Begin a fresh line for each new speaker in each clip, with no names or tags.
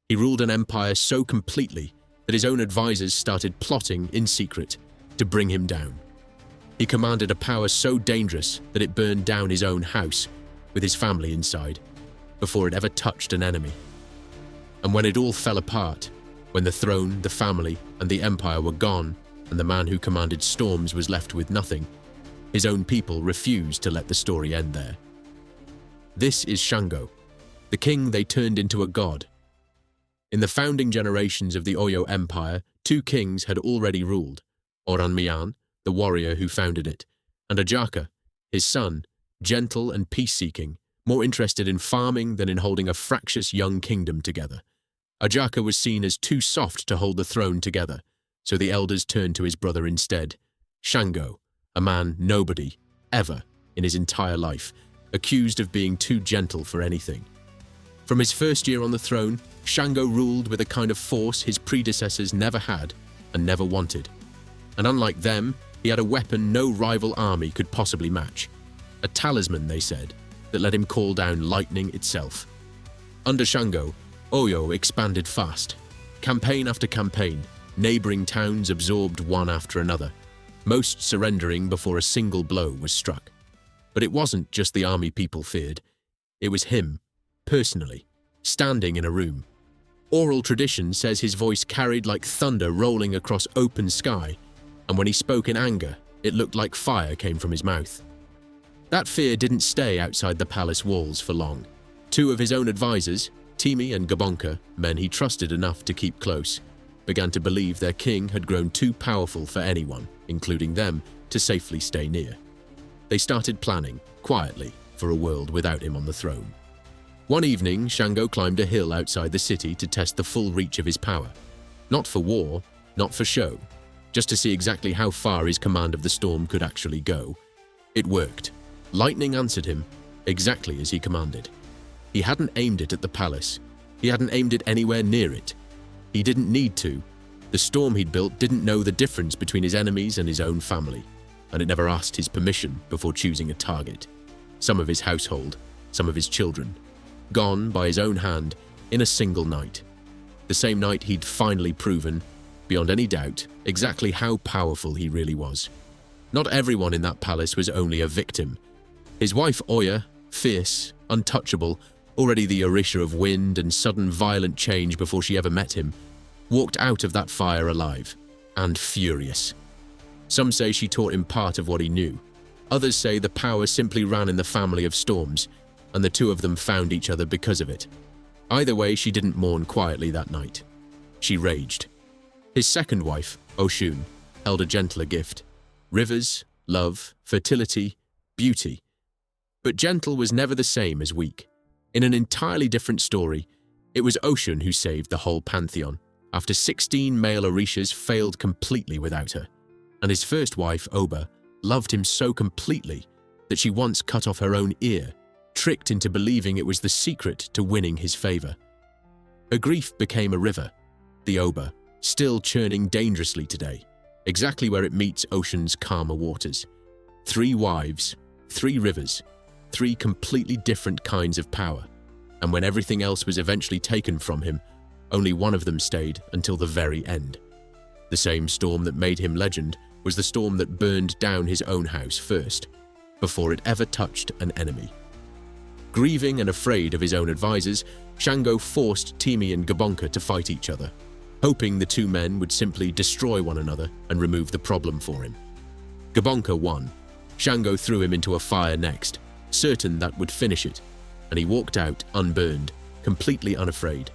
He ruled an empire so completely that his own advisors started plotting in secret to bring him down. He commanded a power so dangerous that it burned down his own house with his family inside before it ever touched an enemy. And when it all fell apart, when the throne, the family, and the empire were gone, and the man who commanded storms was left with nothing, his own people refused to let the story end there. This is Shango, the king they turned into a god. In the founding generations of the Oyo Empire, 2 kings had already ruled: Oranmiyan, the warrior who founded it, and Ajaka, his son, gentle and peace-seeking, more interested in farming than in holding a fractious young kingdom together. Ajaka was seen as too soft to hold the throne together, so the elders turned to his brother instead, Shango, a man nobody, ever, in his entire life, accused of being too gentle for anything. From his first year on the throne, Shango ruled with a kind of force his predecessors never had and never wanted. And unlike them, he had a weapon no rival army could possibly match. A talisman, they said, that let him call down lightning itself. Under Shango, Oyo expanded fast. Campaign after campaign, neighboring towns absorbed one after another, most surrendering before a single blow was struck. But it wasn't just the army people feared. It was him, personally, standing in a room. Oral tradition says his voice carried like thunder rolling across open sky, and when he spoke in anger, it looked like fire came from his mouth. That fear didn't stay outside the palace walls for long. 2 of his own advisors, Timi and Gabonka, men he trusted enough to keep close, began to believe their king had grown too powerful for anyone, including them, to safely stay near. They started planning, quietly, for a world without him on the throne. One evening, Shango climbed a hill outside the city to test the full reach of his power. Not for war, not for show, just to see exactly how far his command of the storm could actually go. It worked. Lightning answered him, exactly as he commanded. He hadn't aimed it at the palace. He hadn't aimed it anywhere near it. He didn't need to. The storm he'd built didn't know the difference between his enemies and his own family, and it never asked his permission before choosing a target. Some of his household, some of his children, gone by his own hand in a single night. The same night he'd finally proven, beyond any doubt, exactly how powerful he really was. Not everyone in that palace was only a victim. His wife Oya, fierce, untouchable, already the orisha of wind and sudden violent change before she ever met him, walked out of that fire alive, and furious. Some say she taught him part of what he knew. Others say the power simply ran in the family of storms, and the 2 of them found each other because of it. Either way, she didn't mourn quietly that night. She raged. His second wife, Oshun, held a gentler gift: rivers, love, fertility, beauty. But gentle was never the same as weak. In an entirely different story, it was Oshun who saved the whole pantheon, after 16 male orishas failed completely without her. And his first wife, Oba, loved him so completely that she once cut off her own ear, tricked into believing it was the secret to winning his favor. Her grief became a river, the Oba, still churning dangerously today, exactly where it meets Oshun's calmer waters. 3 wives, 3 rivers, 3 completely different kinds of power, and when everything else was eventually taken from him, only one of them stayed until the very end. The same storm that made him legend was the storm that burned down his own house first, before it ever touched an enemy. Grieving and afraid of his own advisors, Shango forced Timi and Gabonka to fight each other, hoping the 2 men would simply destroy one another and remove the problem for him. Gabonka won. Shango threw him into a fire next, certain that would finish it, and he walked out unburned, completely unafraid.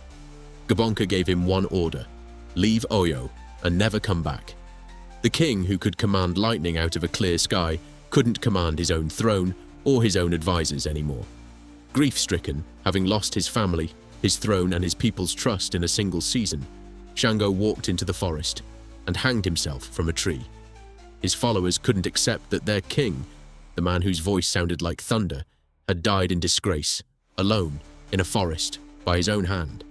Gabonka gave him one order: leave Oyo and never come back. The king, who could command lightning out of a clear sky, couldn't command his own throne or his own advisors anymore. Grief-stricken, having lost his family, his throne and his people's trust in a single season, Shango walked into the forest and hanged himself from a tree. His followers couldn't accept that their king, the man whose voice sounded like thunder, had died in disgrace, alone, in a forest, by his own hand.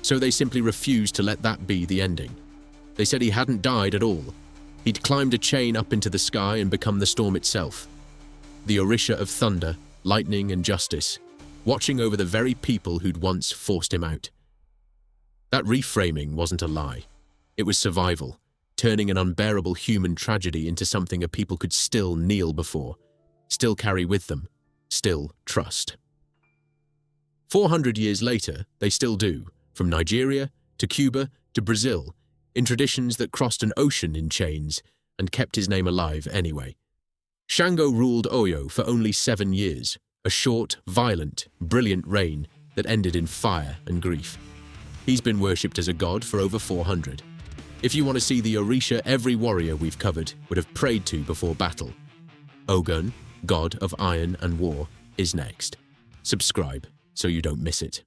So they simply refused to let that be the ending. They said he hadn't died at all. He'd climbed a chain up into the sky and become the storm itself. The orisha of thunder, lightning and justice, watching over the very people who'd once forced him out. That reframing wasn't a lie. It was survival, turning an unbearable human tragedy into something a people could still kneel before, still carry with them, still trust. 400 years later, they still do, from Nigeria to Cuba to Brazil, in traditions that crossed an ocean in chains and kept his name alive anyway. Shango ruled Oyo for only 7 years, a short, violent, brilliant reign that ended in fire and grief. He's been worshipped as a god for over 400. If you want to see the orisha every warrior we've covered would have prayed to before battle, Ogun, god of iron and war, is next. Subscribe so you don't miss it.